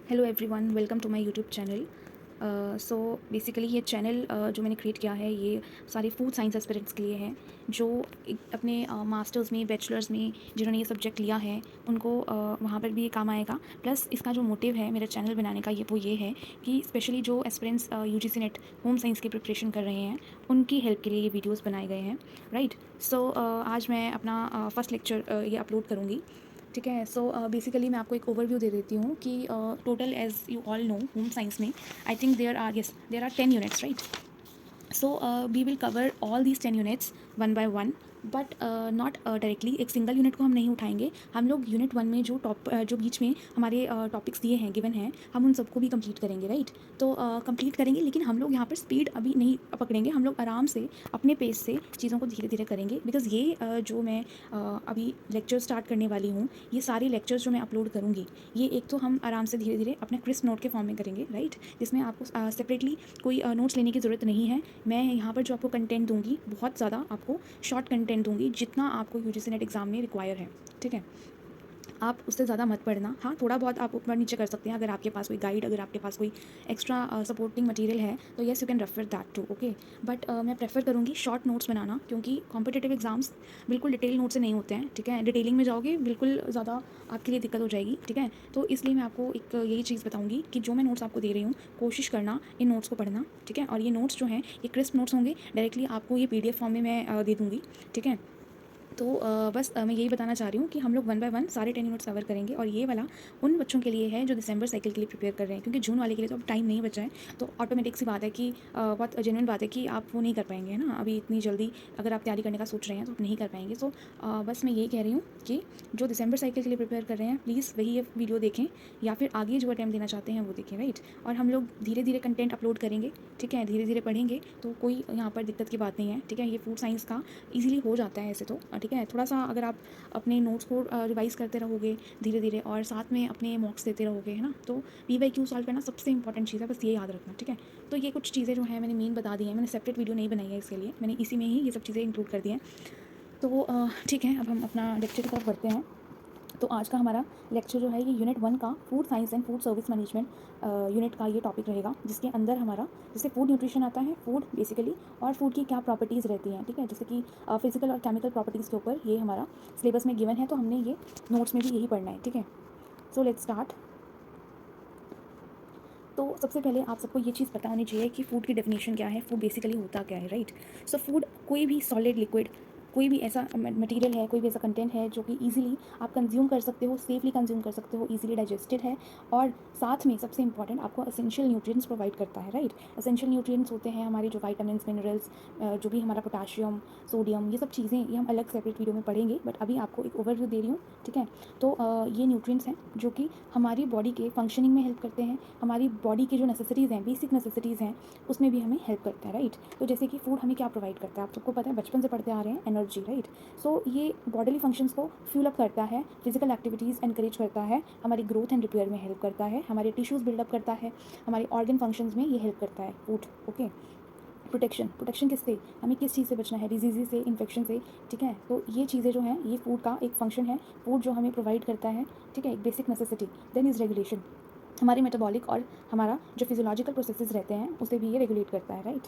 Hello everyone, welcome to my YouTube channel. So basically ये channel जो मैंने create किया है ये सारे फूड साइंस एस्पिरेंट्स के लिए है जो अपने मास्टर्स में बैचलर्स में जिन्होंने ये सब्जेक्ट लिया है उनको वहाँ पर भी ये काम आएगा। प्लस इसका जो मोटिव है मेरे चैनल बनाने का ये है कि स्पेशली जो aspirants UGC net home science की प्रिपरेशन कर रहे हैं उनकी हेल्प के लिए ये वीडियोज़ बनाए गए हैं। राइट। सो आज मैं अपना फर्स्ट लेक्चर ये अपलोड करूँगी। ठीक है। सो बेसिकली मैं आपको एक ओवरव्यू दे देती हूँ कि total as you all know home science में I think there are 10 units, right. So we will cover all these 10 units one by one, but not directly एक सिंगल यूनिट को हम नहीं उठाएंगे। हम लोग यूनिट वन में जो बीच में हमारे टॉपिक्स दिए हैं गिवन हैं हम उन सबको भी कंप्लीट करेंगे, राइट। तो कंप्लीट करेंगे, लेकिन हम लोग यहाँ पर स्पीड अभी नहीं पकड़ेंगे। हम लोग आराम से अपने पेस से चीज़ों को धीरे धीरे करेंगे, बिकॉज ये जो मैं अभी लेक्चर स्टार्ट करने वाली हूँ, ये सारे लेक्चर्स जो मैं अपलोड करूँगी ये एक तो हम आराम से धीरे धीरे अपने क्रिस्प नोट के फॉर्म में करेंगे, राइट, जिसमें आपको सेपरेटली कोई नोट्स लेने की ज़रूरत नहीं है। मैं यहाँ पर जो आपको कंटेंट दूंगी बहुत ज़्यादा आपको शॉर्ट कंटेंट दूंगी जितना आपको यूजीसी नेट एग्ज़ाम में रिक्वायर है। ठीक है, आप उससे ज़्यादा मत पढ़ना। हाँ, थोड़ा बहुत आप ऊपर नीचे कर सकते हैं अगर आपके पास कोई गाइड, अगर आपके पास कोई एक्स्ट्रा सपोर्टिंग मटेरियल है तो yes you can refer that to, okay. But मैं प्रेफर करूँगी शॉर्ट नोट्स बनाना, क्योंकि कॉम्पिटिटिव एग्जाम्स बिल्कुल डिटेल नोट से नहीं होते हैं। ठीक है, डिटेलिंग में जाओगे बिल्कुल ज़्यादा आपके लिए दिक्कत हो जाएगी। ठीक है, तो इसलिए मैं आपको एक यही चीज़ बताऊँगी कि जो मैं नोट्स आपको दे रही हूँ कोशिश करना इन नोट्स को पढ़ना। ठीक है, और ये नोट्स जो हैं ये क्रिस्प नोट्स होंगे, डायरेक्टली आपको ये PDF फॉर्म में मैं दे दूँगी। ठीक है, तो बस मैं यही बताना चाह रही हूँ कि हम लोग वन बाय वन सारे 10 यूनिट्स कवर करेंगे, और ये वाला उन बच्चों के लिए है जो दिसंबर साइकिल के लिए प्रिपेयर कर रहे हैं, क्योंकि जून वाले के लिए तो अब टाइम नहीं बचा है। तो ऑटोमेटिक सी बात है कि बहुत जेन्युइन बात है कि आप वो नहीं कर पाएंगे, है ना, अभी इतनी जल्दी अगर आप तैयारी करने का सोच रहे हैं तो आप नहीं कर पाएंगे। सो बस मैं यही कह रही हूँ कि जो दिसंबर साइकिल के लिए प्रिपेयर कर रहे हैं प्लीज़ वही ये वीडियो देखें, या फिर आगे जो अटैम्प्ट देना चाहते हैं वो देखें, राइट। और हम लोग धीरे धीरे कंटेंट अपलोड करेंगे। ठीक है, धीरे धीरे पढ़ेंगे तो कोई यहाँ पर दिक्कत की बात नहीं है। ठीक है, ये फूड साइंस का ईजिली हो जाता है ऐसे तो। ठीक है, थोड़ा सा अगर आप अपने नोट्स को रिवाइज़ करते रहोगे धीरे धीरे और साथ में अपने मॉक्स देते रहोगे, है ना, तो PYQ सॉल्व करना सबसे इंपॉर्टेंट चीज़ है, बस ये याद रखना। ठीक है, तो ये कुछ चीज़ें जो हैं मैंने मेन बता दी हैं, मैंने सेपरेट वीडियो नहीं बनाई है इसके लिए, मैंने इसी में ही ये सब चीज़ें इंक्लूड कर दी हैं। तो ठीक है, अब हम अपना लेक्चर की तरफ बढ़ते हैं। तो आज का हमारा लेक्चर जो है ये यूनिट 1 का food science and food service management unit का ये टॉपिक रहेगा, जिसके अंदर हमारा जैसे फूड न्यूट्रिशन आता है, फूड बेसिकली, और फूड की क्या प्रॉपर्टीज़ रहती हैं। ठीक है, जैसे कि फिजिकल और केमिकल प्रॉपर्टीज़ के ऊपर ये हमारा सिलेबस में गिवन है, तो हमने ये नोट्स में भी यही पढ़ना है। ठीक है, सो लेट्स स्टार्ट। तो सबसे पहले आप सबको ये चीज़ पता होनी चाहिए कि फ़ूड की डेफिनेशन क्या है, फूड बेसिकली होता क्या है, राइट। सो फूड कोई भी सॉलिड लिक्विड, कोई भी ऐसा मटेरियल है, कोई भी ऐसा कंटेंट है जो कि इजीली आप कंज्यूम कर सकते हो, सेफली कंज्यूम कर सकते हो, इजीली डाइजेस्टेड है, और साथ में सबसे इंपॉर्टेंट आपको एसेंशियल न्यूट्रिएंट्स प्रोवाइड करता है, राइट। एसेंशियल न्यूट्रिएंट्स होते हैं हमारे जो वाइटामिन मिनरल्स, जो भी हमारा पोटाशियम, सोडियम, ये सब चीज़ें ये हम अलग सेपरेट वीडियो में पढ़ेंगे, बट अभी आपको एक ओवरव्यू दे रही हूँ। ठीक है, तो ये न्यूट्रिएंट्स हैं जो कि हमारी बॉडी के फंक्शनिंग में हेल्प करते हैं, हमारी बॉडी की जो नेसेसिटीज़ हैं, बेसिक नेसेसिटीज़ हैं, उसमें भी हमें हेल्प करता है, राइट। तो जैसे कि फूड हमें क्या प्रोवाइड करता है, आप सबको पता है, बचपन से पढ़ते आ रहे हैं, एनर्जी, राइट। सो ये बॉडीली फंक्शंस को फ्यूल अप करता है, फिजिकल एक्टिविटीज़ एनकरेज करता है, हमारी ग्रोथ एंड रिपेयर में हेल्प करता है, हमारे टिश्यूज़ बिल्डअप करता है, हमारे ऑर्गन फंक्शंस में ये हेल्प करता है फूड, ओके। प्रोटेक्शन किससे, हमें किस चीज़ से बचना है, डिजीज़ से, इन्फेक्शन से। ठीक है, तो ये चीज़ें जो हैं ये फूड का एक फंक्शन है, फूड जो हमें प्रोवाइड करता है। ठीक है, एक basic necessity. Then is regulation, हमारे मेटाबॉलिक और हमारा जो फिजियोलॉजिकल प्रोसेसेस रहते हैं उसे भी ये रेगुलेट करता है, राइट।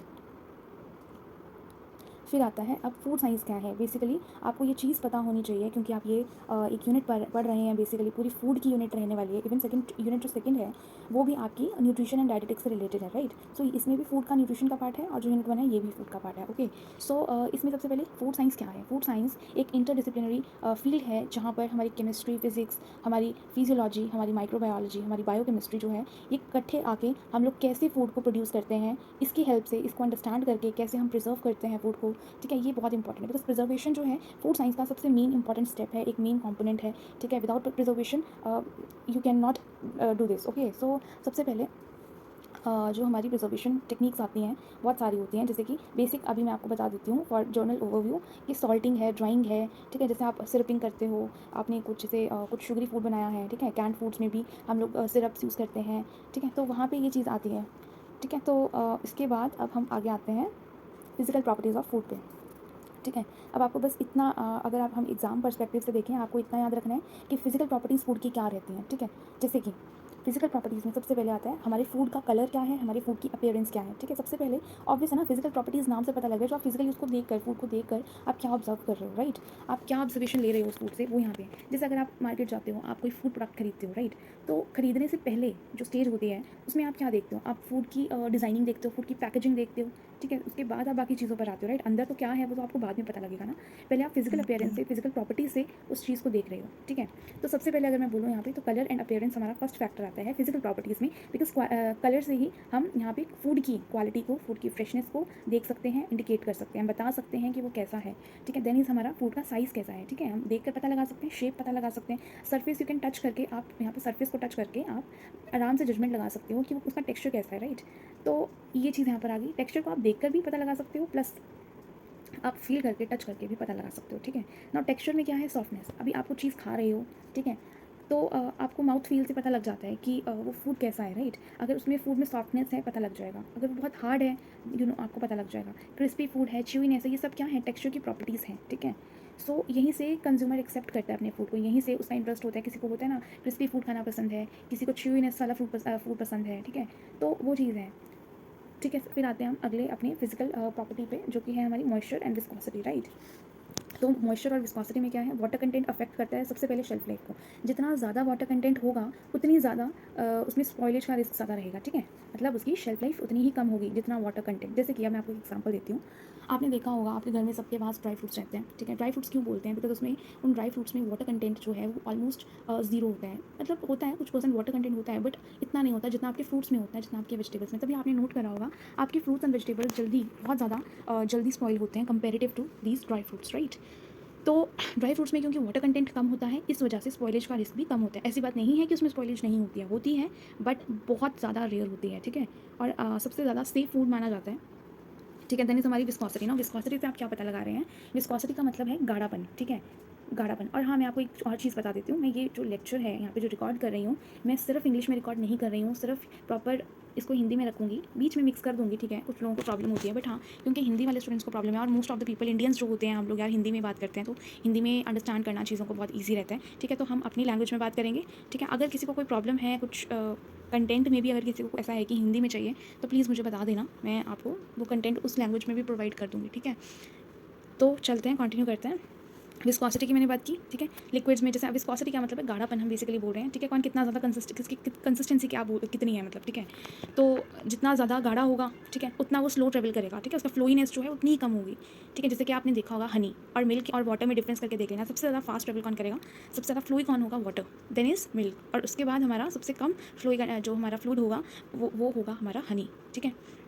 फिर आता है अब फूड साइंस क्या है। बेसिकली आपको ये चीज़ पता होनी चाहिए, क्योंकि आप ये एक यूनिट पढ़ रहे हैं, बेसिकली पूरी फूड की यूनिट रहने वाली है। इवन सेकंड यूनिट जो सेकंड है वो भी आपकी न्यूट्रिशन एंड डायटेटिक्स से रिलेटेड है, राइट। सो इसमें भी फूड का न्यूट्रिशन का पार्ट है, और जो यूनिट 1 है ये भी फूड का पार्ट है, ओके। सो इसमें सबसे पहले फूड साइंस क्या है। फूड साइंस एक इंटरडिसिप्लिनरी फील्ड है जहाँ पर हमारी केमिस्ट्री, फिजिक्स, हमारी फिजियोलॉजी, हमारी माइक्रोबायोलॉजी, हमारी बायोकेमिस्ट्री जो है ये इकट्ठे आके हम लोग कैसे फूड को प्रोड्यूस करते हैं, इसकी हेल्प से इसको अंडरस्टैंड करके कैसे हम प्रिजर्व करते हैं फूड को। ठीक है, ये बहुत इंपॉर्टेंट है, बिकॉज प्रिजर्वेशन जो है फूड साइंस का सबसे मेन इंपॉर्टेंट स्टेप है, एक मेन कंपोनेंट है। ठीक है, without preservation you can not do this, okay. So सबसे पहले जो हमारी प्रिजर्वेशन टेक्निक्स आती हैं बहुत सारी होती हैं, जैसे कि बेसिक अभी मैं आपको बता देती हूँ फॉर जर्नल ओवरव्यू, कि सॉल्टिंग है, ड्राइंग है। ठीक है, जैसे आप सिरपिंग करते हो, आपने कुछ जैसे कुछ शुगरी फूड बनाया है, ठीक है, कैंड फूड्स में भी हम लोग सिरप्स यूज़ करते हैं। ठीक है, तो वहाँ पे ये चीज़ आती है। ठीक है, तो इसके बाद अब हम आगे आते हैं फिजिकल प्रॉपर्टीज़ ऑफ फूड पे। ठीक है, अब आपको बस इतना अगर आप हम एग्ज़ाम पर्सपेक्टिव से देखें, आपको इतना याद रखना है कि फ़िज़िकल प्रॉपर्टीज़ फूड की क्या रहती हैं। ठीक है, जैसे कि फिजिकल प्रॉपर्टीज़ में सबसे पहले आता है हमारे फूड का कलर क्या है, हमारे फूड की अपीयरेंस क्या है, ठीक है। सबसे पहले ऑब्वियस है ना, फिजिकल प्रॉपर्टीज़ नाम से पता लग रहा है, जो आप फिजिकली उसको देख कर, फूड को देख कर आप क्या ऑब्जर्व कर रहे हो, राइट। आप क्या ऑब्जर्वेशन ले रहे हो उस फूड से, वो यहाँ पे है। जैसे अगर आप मार्केट जाते हो, आप कोई फूड प्रोडक्ट खरीदते हो, राइट, तो खरीदने से पहले जो स्टेज होती है उसमें आप क्या देखते हो, आप फूड की डिज़ाइनिंग देखते हो, फूड की पैकेजिंग देखते हो, ठीक है। उसके बाद आप बाकी चीज़ों पर आते हो, राइट। अंदर तो क्या है वो तो आपको बाद में पता लगेगा ना, पहले आप फिजिकल अपीयरेंस से, फिजिकल प्रॉपर्टीज से उस चीज़ को देख रहे हो, ठीक है। तो सबसे पहले अगर मैं बोलूँ यहाँ पे, तो कलर एंड अपीयरेंस हमारा फर्स्ट फैक्टर आता है फिजिकल प्रॉपर्टीज़ में, बिकॉज कलर से ही हम यहाँ पे फूड की क्वालिटी को, फूड की फ्रेशनेस को देख सकते हैं, इंडिकेट कर सकते हैं, बता सकते हैं कि वो कैसा है, ठीक है। देन इज हमारा फूड का साइज़ कैसा है, ठीक है, हम देख कर पता लगा सकते हैं, शेप पता लगा सकते हैं, सरफेस यू कैन टच करके, आप यहाँ पे सरफेस को टच करके आप आराम से जजमेंट लगा सकते हो कि वो उसका टेक्स्चर कैसा है, राइट। तो ये चीज़ यहाँ पर आ गई। टेक्स्चर को आप देख कर भी पता लगा सकते हो, प्लस आप फील करके, टच करके भी पता लगा सकते हो, ठीक है ना। टेक्सचर में क्या है, सॉफ्टनेस। अभी आप कुछ चीज़ खा रहे हो, ठीक है, तो आपको माउथ फील से पता लग जाता है कि वो फूड कैसा है, राइट। अगर उसमें फूड में सॉफ्टनेस है, पता लग जाएगा। अगर वो बहुत हार्ड है, आपको पता लग जाएगा। क्रिस्पी फूड है, च्यूइनेस है, ये सब क्या है, टेक्सचर की प्रॉपर्टीज़ हैं, ठीक है। सो यहीं से कंज्यूमर एक्सेप्ट करता है अपने फूड को, यहीं से उसका इंटरेस्ट होता है। किसी को होता है ना, क्रिस्पी फूड खाना पसंद है, किसी को च्यूइनेस वाला फूड पसंद है, ठीक है। तो वो चीज़ है, ठीक है। फिर आते हैं हम अगले अपने फिजिकल प्रॉपर्टी पे, जो कि है हमारी मॉइस्चर एंड विस्कोसिटी, राइट। तो मॉइस्चर और विस्कोसिटी में क्या है, वाटर कंटेंट अफेक्ट करता है सबसे पहले शेल्फ लाइफ को। जितना ज़्यादा वाटर कंटेंट होगा उतनी ज़्यादा उसमें स्पॉइलेज का रिस्क ज़्यादा रहेगा, ठीक है। मतलब उसकी शेल्फ लाइफ उतनी ही कम होगी जितना वाटर कंटेंट। जैसे कि मैं आपको एक एग्जांपल देती हूँ। आपने देखा होगा आपके घर में सबके पास ड्राई फ्रूट्स रहते हैं, ठीक है। ड्राई फ्रूट्स क्यों बोलते हैं, बिकॉज उसमें उन ड्राई फ्रूट्स में वाटर कंटेंट जो है वो ऑलमोस्ट ज़ीरो होता है। मतलब होता है, कुछ परसेंट वाटर कंटेंट होता है, बट इतना नहीं होता जितना आपके फ्रूट्स में होता है, जितना आपके वेजिटेबल्स में। तभी आपने नोट करा होगा आपके फ्रूट्स एंड वेजिटेबल्स जल्दी, बहुत ज़्यादा जल्दी स्पॉइल होते हैं comparative to these dry fruits, right. तो ड्राई फ्रूट्स में क्योंकि वाटर कंटेंट कम होता है, इस वजह से स्पॉइलेज का रिस्क भी कम होता है। ऐसी बात नहीं है कि उसमें स्पॉइलेज नहीं होती है, बट बहुत ज़्यादा रेयर होती है, ठीक है। और सबसे ज़्यादा सेफ फूड माना जाता है, ठीक है। देन इज हमारी विस्कोसिटी ना। विस्कोसिटी से आप क्या पता लगा रहे हैं, विस्कोसिटी का मतलब है गाढ़ापन, ठीक है, गाढ़ापन। और हाँ, मैं आपको एक और चीज़ बता देती हूँ, मैं ये जो लेक्चर है यहाँ पे जो रिकॉर्ड कर रही हूँ, मैं सिर्फ इंग्लिश में रिकॉर्ड नहीं कर रही हूँ, सिर्फ प्रॉपर इसको हिंदी में रखूँगी, बीच में मिक्स कर दूँगी, ठीक है। कुछ लोगों को प्रॉब्लम होती है, बट हाँ, क्योंकि हिंदी वाले स्टूडेंट्स को प्रॉब्लम है, और most of the people Indians जो होते हैं, हम लोग यार हिंदी में बात करते हैं, तो हिंदी में अंडरस्टैंड करना चीज़ों को बहुत ईजी रहता है, ठीक है। तो हम अपनी लैंग्वेज में बात करेंगे, ठीक है। अगर किसी को कोई प्रॉब्लम है, कुछ कंटेंट में भी अगर किसी को ऐसा है कि हिंदी में चाहिए, तो प्लीज़ मुझे बता देना, मैं आपको वो कंटेंट उस लैंग्वेज में भी प्रोवाइड कर दूँगी, ठीक है। तो चलते हैं, कंटिन्यू करते हैं। विस्कोसिटी की मैंने बात की, ठीक है। लिक्विड्स में जैसे विस्कोसिटी क्या मतलब है, गाढ़ापन हम बेसिकली बोल रहे हैं, ठीक है। कौन कितना ज़्यादा कंसिस्टेंसी क्या कितनी है, मतलब, ठीक है। तो जितना ज़्यादा गाढ़ा होगा, ठीक है, उतना वो स्लो ट्रेवल करेगा, ठीक है। उसका फ्लोइनेस जो है उतनी ही कम होगी, ठीक है। जैसे कि आपने देखा होगा हनी और मिल्क और वाटर में डिफरेंस करके देख लेना। सबसे ज़्यादा फास्ट ट्रेवल कौन करेगा, सबसे ज़्यादा फ्लोई कौन होगा, वाटर, देन इज मिल्क, और उसके बाद हमारा सबसे कम फ्लोई जो हमारा फ्लूइड होगा वो होगा हमारा हनी, ठीक है।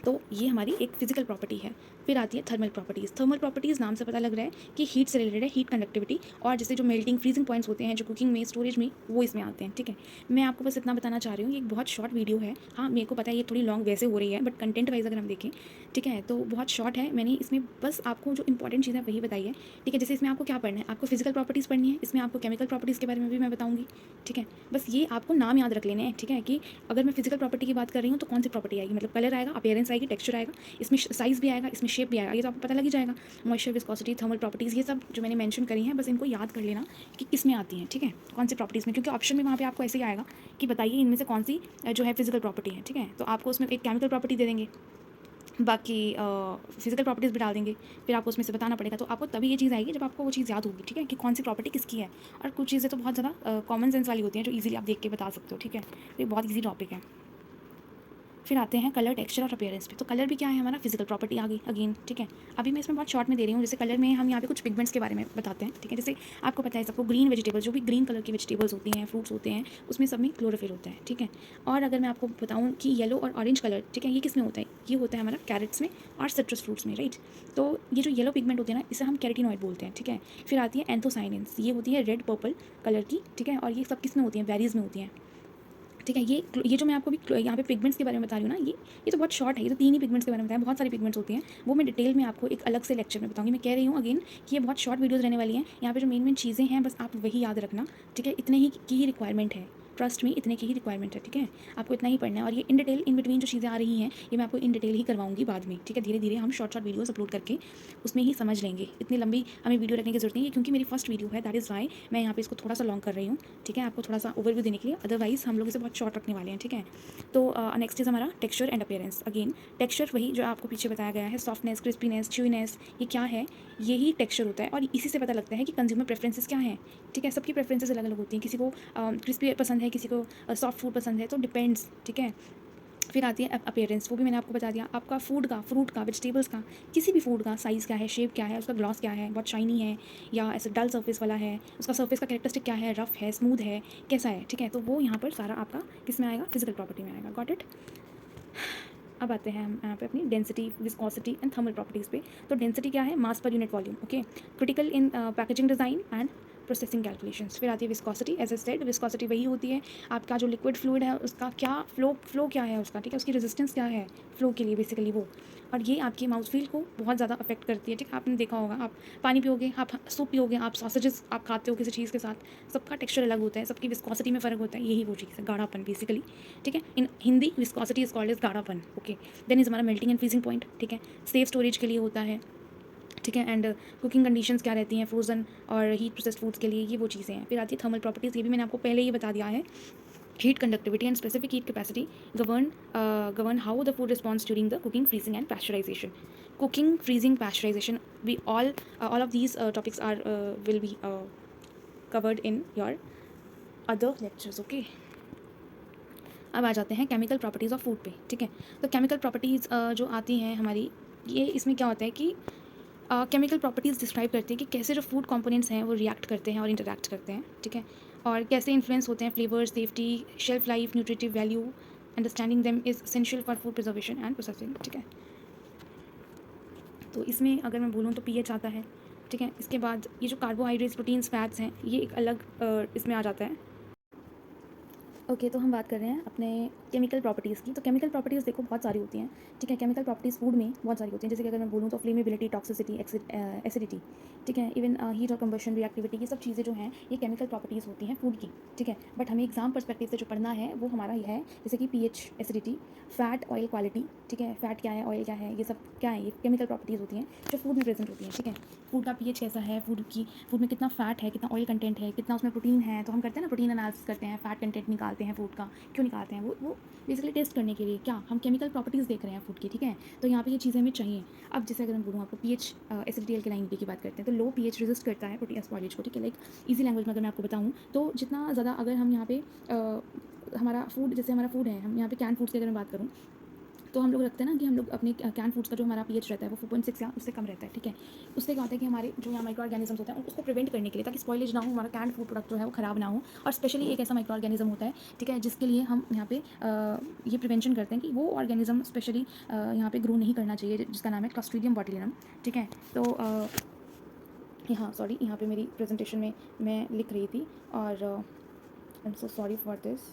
तो ये हमारी एक फिजिकल प्रॉपर्टी है। फिर आती है थर्मल प्रॉपर्टीज़। थर्मल प्रॉपर्टीज़ नाम से पता लग रहा है कि हीट से रिलेटेड है, हीट कंडक्टिविटी, और जैसे जो मेल्टिंग फ्रीजिंग पॉइंट्स होते हैं जो कुकिंग में, स्टोरेज में, वो इसमें आते हैं, ठीक है। मैं आपको बस इतना बताना चाह रही हूँ, ये एक बहुत शॉर्ट वीडियो है। हाँ, मेरे को पता है ये थोड़ी लॉन्ग वैसे हो रही है, बट कंटेंट वाइज अगर हम देखें, ठीक है, तो बहुत शॉर्ट है। मैंने इसमें बस आपको जो इंपॉर्टेंट चीज़ें वही बताई है, ठीक है। जैसे इसमें आपको क्या पढ़ना है, आपको फिजिकल प्रॉपर्टीज़ पढ़नी है, इसमें आपको केमिकल प्रॉपर्टीज़ के बारे में भी मैं बताऊँगी, ठीक है। बस ये आपको नाम याद रख लेने हैं, ठीक है, कि अगर मैं फिजिकल प्रॉपर्टी की बात कर रही हूँ तो कौन सी प्रॉपर्टी आएगी, मतलब कलर आएगा, अपीयरेंस आएगी, टेक्स्चर आएगा, इसमें साइज़ भी आएगा, इसमें शेप भी आएगा, ये तो आपको पता लग ही जाएगा। मॉइस्चर, विस्कोसिटी, थर्मल प्रॉपर्टीज़, ये सब जो मैंने मेंशन करी हैं, बस इनको याद कर लेना कि किस में आती हैं, ठीक है, कौन सी प्रॉपर्टीज़ में, क्योंकि ऑप्शन में वहाँ पे आपको ऐसे ही आएगा कि बताइए इनमें से कौन सी जो है फिजिकल प्रॉपर्टी है, ठीक है। तो आपको उसमें एक केमिकल प्रॉपर्टी दे देंगे, बाकी फिजिकल प्रॉपर्टीज़ भी डाल देंगे, फिर आपको उसमें से बताना पड़ेगा। तो आपको तभी ये चीज़ आएगी जब आपको वो चीज़ याद होगी, ठीक है, कि कौन सी प्रॉपर्टी किसकी है। और कुछ चीज़ें तो बहुत ज़्यादा कॉमन सेंस वाली होती हैं जो ईजिली आप देख के बता सकते हो, ठीक है। तो ये बहुत ईजी टॉपिक है। फिर आते हैं कलर, टेक्सचर और अपीयरेंस पे। तो कलर भी क्या है, हमारा फिजिकल प्रॉपर्टी आ गई अगेन, ठीक है। अभी मैं इसमें बहुत शॉर्ट में दे रही हूँ। जैसे कलर में हम यहाँ पे कुछ पिगमेंट्स के बारे में बताते हैं, ठीक है। जैसे आपको पता है सबको, ग्रीन वेजिटेबल्स, जो भी ग्रीन कलर की वेजिटेबल्स होती हैं, फ्रूट्स होते हैं, उसमें सब में क्लोरोफिल होता है, ठीक है। और अगर मैं आपको बताऊँ कि येलो और ऑरेंज कलर, ठीक है, ये किस में होता है, ये होता है हमारा कैरेट्स में और सिट्रस फ्रूट्स में, राइट। तो ये जो येलो पिगमेंट होते हैं ना, इसे हम कैरोटीनॉइड बोलते हैं, ठीक है। फिर आती है एंथोसाइनिन्स, ये होती है रेड पर्पल कलर की, ठीक है। और ये सब किस में होती हैं, बेरीज में होती हैं, ठीक है। ये जो मैं आपको भी यहाँ पे पिगमेंट्स के बारे में बता रही हूँ ना, ये तो बहुत शॉर्ट है, ये तो 3 ही पिगमेंट्स के बारे में बताया, बहुत सारी पिगमेंट्स होती हैं, वो मैं डिटेल में आपको एक अलग से लेक्चर में बताऊँगी। मैं कह रही हूँ अगेन कि ये बहुत शॉर्ट वीडियोज़ रहने वाली हैं। यहाँ पे जो मेन चीज़ें हैं बस आप वही याद रखना, ठीक है, इतने ही की ही रिक्वायरमेंट है, ट्रस्ट में इतने की ही रिक्वायरमेंट है, ठीक है, आपको इतना ही पढ़ना है। और ये इन डिटेल इन बिटवीन जो चीज़ें आ रही हैं ये मैं आपको इन डिटेल ही करवाऊंगी बाद में, ठीक है। धीरे धीरे हम शॉर्ट शॉर्ट वीडियोस अपलोड करके उसमें ही समझ लेंगे, इतनी लंबी हमें वीडियो रखने की जरूरत नहीं है, क्योंकि मेरी फर्स्ट वीडियो है, दैट इज़ वाई मैं यहाँ पे इसको थोड़ा सा लॉन्ग कर रही हूँ, ठीक है, आपको थोड़ा सा ओवरव्यू देने के लिए। अदरवाइज हम लोग इसे बहुत शॉर्ट रखने वाले हैं, ठीक है। तो नेक्स्ट इज़ हमारा texture and appearance. Again texture वही जो आपको पीछे बताया गया है, सॉफ्टनेस, क्रिस्पीनेस, च्यूनेस, ये क्या है, यही टेक्सचर होता है। और इसी से पता लगता है कि कंज्यूमर प्रेफरेंसेस क्या हैं, ठीक है। सबकी प्रेफरेंसेस अलग अलग होती हैं, किसी को क्रिस्पी पसंद है, किसी को सॉफ्ट फूड पसंद है, तो डिपेंड्स, ठीक है। फिर आती है अपीयरेंस, वो भी मैंने आपको बता दिया। आपका फूड का, फ्रूट का, वेजिटेबल्स का, किसी भी फूड का साइज़ क्या है, शेप क्या है, उसका ग्लॉस क्या है, बहुत शाइनी है या ऐसे डल सर्फेस वाला है, उसका सर्फेस का कैरेक्टरिस्टिक क्या है, रफ है, स्मूथ है, कैसा है, ठीक है। तो वो यहाँ पर सारा आपका किस में आएगा, फिजिकल प्रॉपर्टी में आएगा। Got it. अब आते हैं हम यहाँ पे अपनी density, viscosity and thermal properties पे। तो डेंसिटी क्या है, mass per unit volume, okay, critical in packaging design and processing calculations. फिर आती है viscosity. As I said, viscosity वही होती है आपका जो लिक्विड फ्लूइड है उसका क्या फ्लो क्या है उसका, ठीक है, उसकी रेजिस्टेंस क्या है फ्लो के लिए, बेसिकली वो। और ये आपकी माउथ फील को बहुत ज़्यादा अफेक्ट करती है, ठीक है। आपने देखा होगा, आप पानी पियोगे, आप सूप पियोगे, आप सॉसेजेस आप खाते हो किसी चीज़ के साथ, सबका टेक्सचर अलग होता है, सबकी विस्कोसिटी में फ़र्क होता है, यही वो चीज़ है, गाढ़ापन बेसिकली, ठीक है। In Hindi viscosity is called as गाढ़ापन, ओके। देन इज़ हमारा मेल्टिंग एंड फ्रीजिंग पॉइंट, ठीक है, सेफ स्टोरेज के लिए होता है, ठीक है। एंड कुकिंग कंडीशंस क्या रहती हैं फ्रोजन और हीट प्रोसेस्ड फूड्स के लिए, ये वो चीज़ें हैं। फिर आती है थर्मल प्रॉपर्टीज़, ये भी मैंने आपको पहले ही बता दिया है। Heat conductivity and specific heat capacity govern how the food responds during the cooking, freezing and pasteurization. Cooking, freezing, pasteurization, we all of these topics are will be covered in your other lectures, okay. अब आ जाते हैं chemical properties of food पे, ठीक है। तो chemical properties जो आती हैं हमारी, ये इसमें क्या होता है कि केमिकल प्रॉपर्टीज़ डिस्क्राइब करती हैं कि कैसे जो फूड कंपोनेंट्स हैं वो रिएक्ट करते हैं और इंटरैक्ट करते हैं, ठीक है, और कैसे इन्फ्लुएंस होते हैं flavour, safety, shelf life, nutritive value. Understanding them is essential for food preservation and processing, ठीक है। तो इसमें अगर मैं बोलूँ तो पीएच आता है, ठीक है। इसके बाद ये जो कार्बोहाइड्रेट्स, प्रोटीन्स, फैट्स हैं, ये एक अलग इसमें आ जाता है, ओके। तो हम बात कर रहे हैं अपने केमिकल प्रॉपर्टीज़ की। तो केमिकल प्रॉपर्टीज़ देखो बहुत सारी होती हैं, ठीक है। केमिकल प्रॉपर्टीज़ फूड में बहुत सारी होती हैं, जैसे कि अगर मैं बोलूँ तो फ्लेमेबिलिटी, टॉक्सिसिटी, एसिडिटी, ठीक है, इवन हीट और कंबशन, रिएक्टिविटी, ये सब चीज़ें जो हैं ये केमिकल प्रॉपर्टीज़ होती हैं फूड की, ठीक है। बट हमें एग्जाम पर्सपेक्टिव से जो पढ़ना है वो हमारा ये है, जैसे कि pH, acidity, fat, oil quality, ठीक है, फैट क्या है, ऑयल क्या है, ये सब क्या है, ये केमिकल प्रॉपर्टीज़ होती हैं जो फूड में प्रेजेंट होती हैं, ठीक है। फूड का पीएच कैसा है, फूड में कितना फैट है, कितना ऑयल कंटेंट है, कितना उसमें प्रोटीन है, तो हम करते हैं ना प्रोटीन एनालिसिस करते हैं, फैट कंटेंट निकालते हैं फूड का। क्यों निकालते हैं, वो बेसिकली टेस्ट करने के लिए, क्या हम केमिकल प्रॉपर्टीज़ देख रहे हैं फूड की, ठीक है। तो यहाँ पे ये चीज़ें हमें चाहिए। अब जैसे अगर मैं बोलूँ आपको पीएच, एसिडिटी, अल्कलाइन की बात करते हैं, तो लो पीएच रेजिस्ट करता है प्रोटीन स्पॉइलेज को, ठीक है। लाइक इजी लैंग्वेज में अगर मैं आपको बताऊँ तो जितना ज़्यादा अगर हम यहाँ पे हमारा फूड, जैसे हमारा फूड है, हम यहाँ पे कैन फूड्स की अगर मैं बात करूँ तो हम लोग रखते हैं ना कि हम लोग अपने कैन फूड्स का जो हमारा पीएच रहता है वो 4.6 या उससे कम रहता है, ठीक है। उससे क्या होता है कि हमारे जो यहाँ माइक्रो ऑर्गेनिजम्स होते हैं उसको प्रिवेंट करने के लिए, ताकि स्पॉइलेज ना हो, हमारा कैन फूड प्रोडक्ट जो है वो ख़राब ना हो। और स्पेशली एक ऐसा माइक्रो ऑर्गेनिज्म होता है, ठीक है, जिसके लिए हम यहाँ पे ये प्रिवेंशन करते हैं कि वो ऑर्गेनिज्म स्पेशली यहाँ पे ग्रो नहीं करना चाहिए, जिसका नाम है क्लॉस्ट्रीडियम बॉटुलिनम, ठीक है। तो यहाँ सॉरी, यहाँ पे मेरी प्रेजेंटेशन में मैं लिख रही थी और I am so sorry for this,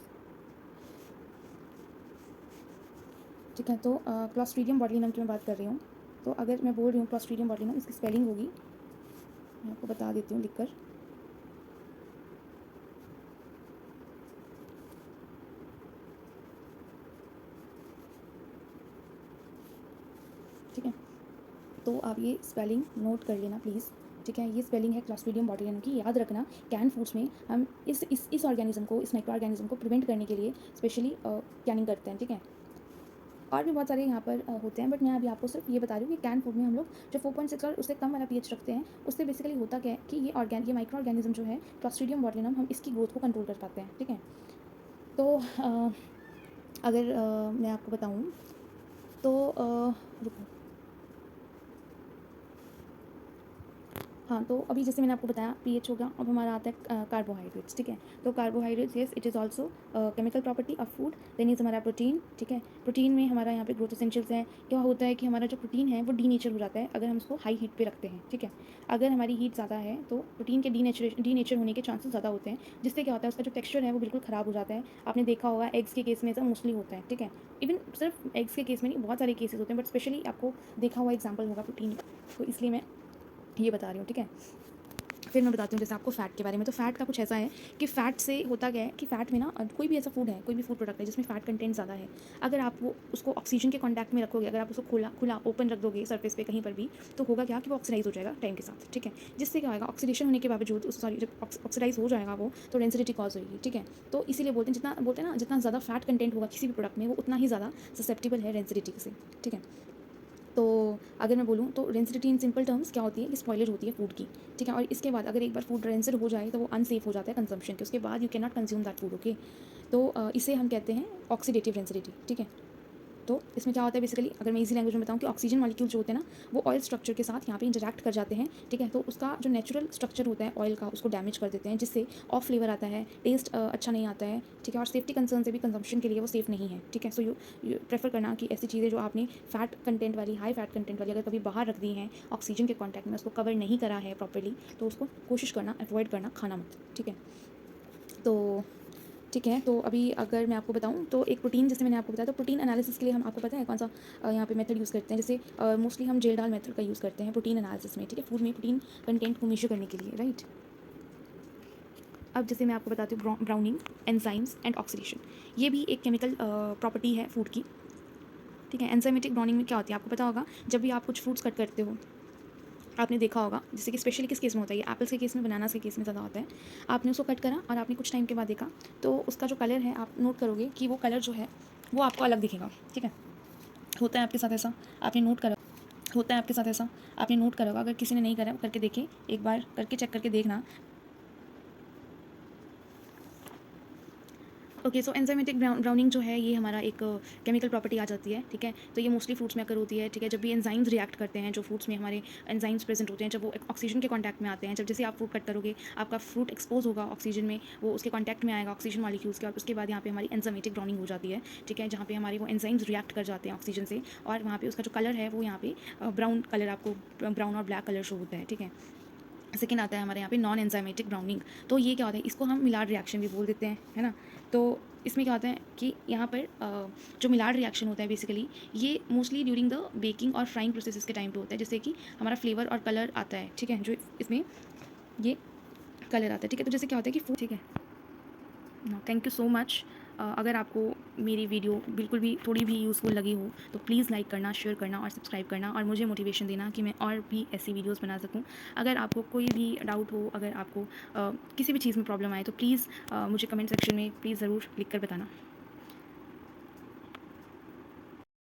ठीक है। तो क्लॉस्ट्रीडियम बॉटुलिनम की मैं बात कर रही हूँ। तो अगर मैं बोल रही हूँ क्लॉस्ट्रीडियम बॉटुलिनम, इसकी स्पेलिंग होगी, मैं आपको बता देती हूँ लिखकर, ठीक है। तो आप ये स्पेलिंग नोट कर लेना प्लीज़, ठीक है। ये स्पेलिंग है क्लॉस्ट्रीडियम बॉटुलिनम की, याद रखना। कैन फूड्स में हम इस ऑर्गेनिज्म को, इस माइक्रो ऑर्गेनिज्म को प्रिवेंट करने के लिए स्पेशली कैनिंग करते हैं, ठीक है। और भी बहुत सारे यहाँ पर होते हैं, बट मैं अभी आपको सिर्फ ये बता रही हूँ कि कैन फूड में हम लोग जो 4.6 और उससे कम वाला पीएच रखते हैं, उससे बेसिकली होता क्या है कि ये माइक्रो ऑर्गेनिज्म जो है क्लॉस्ट्रीडियम बॉटुलिनम, हम इसकी ग्रोथ को कंट्रोल कर पाते हैं, ठीक है। तो अगर मैं आपको बताऊँ तो रुको, हाँ। तो अभी जैसे मैंने आपको बताया पीएच हो गया, अब हमारा आता है कार्बोहाइड्रेट्स, ठीक है। तो carbohydrates, yes, it is also chemical property of food. Then is हमारा प्रोटीन, ठीक है। प्रोटीन में हमारा यहाँ पे ग्रोथ एसेंशियल्स हैं। क्या होता है कि हमारा जो प्रोटीन है वो डीनेचर हो जाता है अगर हम उसको हाई हीट पे रखते हैं, ठीक है। अगर हमारी हीट ज़्यादा है तो प्रोटीन के डीनेचर होने के चांसेस ज़्यादा होते हैं, जिससे क्या होता है उसका जो टेक्स्चर है वो बिल्कुल ख़राब हो जाता है। आपने देखा होगा एग्स के केस में ऐसा मोस्टली होता है, ठीक है। इवन सिर्फ एग्स के केस में नहीं, बहुत सारे केसेस होते हैं, बट स्पेशली आपको देखा हुआ एग्जाम्पल होगा प्रोटीन, तो इसलिए मैं ये बता रही हूँ, ठीक है। फिर मैं बताती हूँ जैसे आपको फ़ैट के बारे में। तो फ़ैट का कुछ ऐसा है कि फ़ैट से होता क्या है कि फ़ैट में ना कोई भी ऐसा फूड है, कोई भी फूड प्रोडक्ट है जिसमें फ़ैट कंटेंट ज़्यादा है, अगर आप वो उसको ऑक्सीजन के कॉन्टैक्ट में रखोगे, अगर आप उसको खुला खुला ओपन रख दोगे सरफेस पे कहीं पर भी, तो होगा क्या कि वो ऑक्सीडाइज़ हो जाएगा टाइम के साथ, ठीक है? जिससे क्या होएगा, ऑक्सीडेशन होने के बावजूद सॉरी जब ऑक्सीडाइज़ हो जाएगा वो, तो डेंसिटी कॉज़ होगी, ठीक है? तो इसीलिए बोलते हैं ना जितना ज़्यादा फ़ैट कंटेंट होगा किसी भी प्रोडक्ट में, वो उतना ही ज़्यादा ससेप्टेबल है डेंसिटी से, ठीक है? तो अगर मैं बोलूँ तो रेंसिडिटी इन सिंपल टर्म्स क्या होती है कि स्पॉइलेज होती है फूड की, ठीक है? और इसके बाद अगर एक बार फूड रेंसिड हो जाए तो वो अनसेफ हो जाता है कंजम्पशन के, उसके बाद you can not consume that food, okay? तो इसे हम कहते हैं ऑक्सीडेटिव रेंसिडिटी, ठीक है? तो इसमें क्या होता है बेसिकली, अगर मैं इजी लैंग्वेज में बताऊँ कि ऑक्सीजन मॉलिक्यूल जो होते हैं ना, वो ऑयल स्ट्रक्चर के साथ यहाँ पे इंटरैक्ट कर जाते हैं, ठीक है? तो उसका जो नेचुरल स्ट्रक्चर होता है ऑयल का, उसको डैमेज कर देते हैं, जिससे ऑफ फ्लेवर आता है, टेस्ट अच्छा नहीं आता है, ठीक है? और सेफ्टी कंसर्न से भी कंजम्पशन के लिए वो सेफ़ नहीं है, ठीक है? सो यू प्रेफर करना कि ऐसी चीज़ें जो आपने फैट कंटेंट वाली, हाई फैट कंटेंट वाली अगर कभी बाहर रख दी हैं ऑक्सीजन के कॉन्टैक्ट में, उसको कवर नहीं करा है प्रॉपर्ली, तो उसको कोशिश करना अवॉइड करना, खाना मत, ठीक है? तो ठीक है, तो अभी अगर मैं आपको बताऊँ तो एक प्रोटीन, जैसे मैंने आपको बताया, तो प्रोटीन एनालिसिस के लिए हम, आपको पता है कौन सा यहाँ पे मेथड यूज़ करते हैं? जैसे मोस्टली हम जेल डाल मेथड का यूज़ करते हैं प्रोटीन एनालिसिस में, ठीक है? फूड में प्रोटीन कंटेंट को मेजर करने के लिए, राइट? अब जैसे मैं आपको बताती हूँ ब्राउनिंग, एंजाइम्स एंड ऑक्सीडेशन, ये भी एक केमिकल प्रॉपर्टी है फूड की, ठीक है? एंजाइमेटिक ब्राउनिंग में क्या होती है आपको पता होगा, जब भी आप कुछ फ्रूट्स कट करते हो, आपने देखा होगा, जैसे कि स्पेशली किस केस में होता है ये, एप्पल्स के केस में, बनानास के केस में ज़्यादा होता है। आपने उसको कट करा और आपने कुछ टाइम के बाद देखा, तो उसका जो कलर है आप नोट करोगे कि वो कलर जो है वो आपको अलग दिखेगा, ठीक है? होता है आपके साथ ऐसा, आपने नोट करा, होता है आपके साथ ऐसा, आपने नोट करा होगा। अगर किसी ने नहीं करा करके देखे, एक बार करके चेक करके देखना। ओके, सो एंजाइमेटिक ब्राउनिंग जो है ये हमारा एक केमिकल प्रॉपर्टी आ जाती है, ठीक है? तो ये मोस्टली फ्रूट्स में अकर होती है, ठीक है? जब भी एंजाइम्स रिएक्ट करते हैं, जो फ्रूट्स में हमारे एंजाइम्स प्रेजेंट होते हैं, जब वो ऑक्सीजन के कॉन्टैक्ट में आते हैं, जब जैसे आप फ्रूट कट करोगे, आपका फ्रूट एक्सपोज होगा ऑक्सीजन में, वो उसके कॉन्टैक्ट में आएगा ऑक्सीजन मॉलिक्यूल्स के, और उसके बाद यहाँ पे हमारी एंजाइमेटिक ब्राउनिंग हो जाती है, ठीक है? जहाँ पे हमारे वो एंजाइम्स रिएक्ट कर जाते हैं ऑक्सीजन से, और वहाँ पे उसका जो कलर है वो यहाँ पे ब्राउन कलर, आपको ब्राउन और ब्लैक कलर शो होता है, ठीक है? सेकेंड आता है हमारे यहाँ पे नॉन एंजाइमेटिक ब्राउनिंग। तो ये क्या होता है, इसको हम मिलाड रिएक्शन भी बोल देते हैं, है ना? तो इसमें क्या होता है कि यहाँ पर जो मिलाड रिएक्शन होता है बेसिकली, ये मोस्टली ड्यूरिंग द बेकिंग और फ्राइंग प्रोसेसेस के टाइम पे होता है, जिससे कि हमारा फ्लेवर और कलर आता है, ठीक है? जो इसमें ये कलर आता है, ठीक है? तो जैसे क्या होता है कि फूड, ठीक है? Thank you so much. अगर आपको मेरी वीडियो बिल्कुल भी थोड़ी भी यूज़फुल लगी हो तो प्लीज़ लाइक करना, शेयर करना और सब्सक्राइब करना, और मुझे मोटिवेशन देना कि मैं और भी ऐसी वीडियोस बना सकूं। अगर आपको कोई भी डाउट हो, अगर आपको किसी भी चीज़ में प्रॉब्लम आए, तो प्लीज़ मुझे कमेंट सेक्शन में प्लीज़ ज़रूर लिख कर बताना।